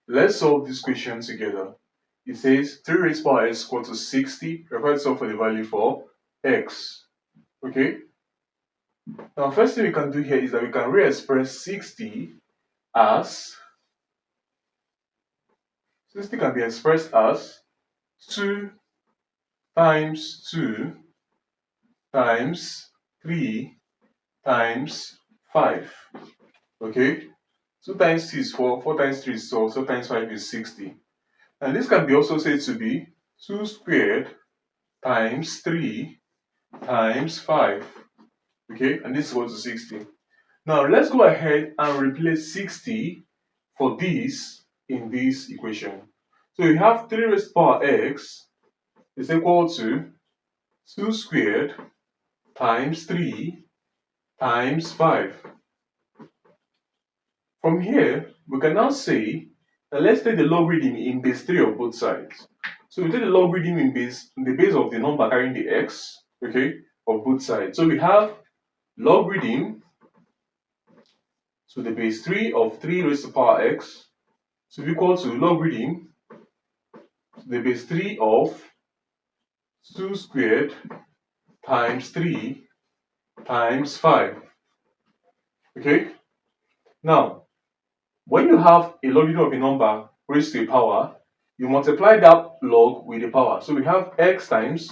Let's solve this question together. It says 3 raised power x equal to 60. We're going to solve for the value for x. Okay? Now, first thing we can do here is that we can re-express 60 as 60 can be expressed as 2 times 2 times 3 times 5. Okay? 2 times 2 is 4, 4 times 3 is 12, so times 5 is 60. And this can be also said to be 2 squared times 3 times 5. Okay, and this is equal to 60. Now let's go ahead and replace 60 for this in this equation. So we have 3 raised to power x is equal to 2 squared times 3 times 5. From here, we can now say that let's take the logarithm in base 3 of both sides. So we take the logarithm in the base of the number carrying the x, okay, of both sides. So we have logarithm to the base 3 of 3 raised to power x to be equal to logarithm to the base 3 of 2 squared times 3 times 5. Okay? Now, when you have a logarithm of a number raised to a power, you multiply that log with the power. So we have x times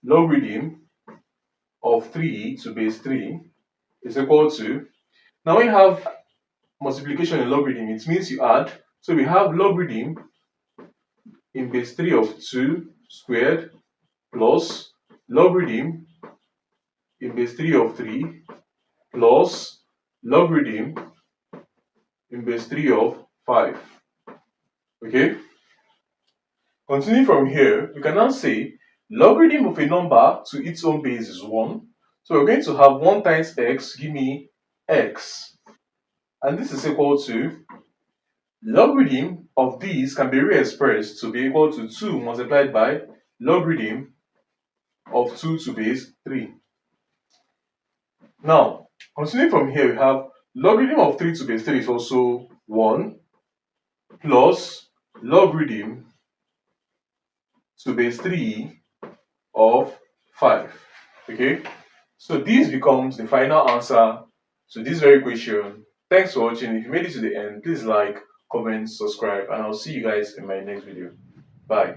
logarithm of 3 to base 3 is equal to, now when you have multiplication and logarithm, it means you add. So we have logarithm in base 3 of 2 squared plus logarithm in base 3 of 3 plus logarithm in base 3 of 5. Okay? Continuing from here, we can now say logarithm of a number to its own base is 1. So we're going to have 1 times x give me x. And this is equal to logarithm of these can be re-expressed to be equal to 2 multiplied by logarithm of 2 to base 3. Now, continuing from here, we have logarithm of 3 to base 3 is also 1 plus logarithm to base 3 of 5. Okay, so this becomes the final answer to this very question. Thanks for watching. If you made it to the end, please like, comment, subscribe, and I'll see you guys in my next video. Bye.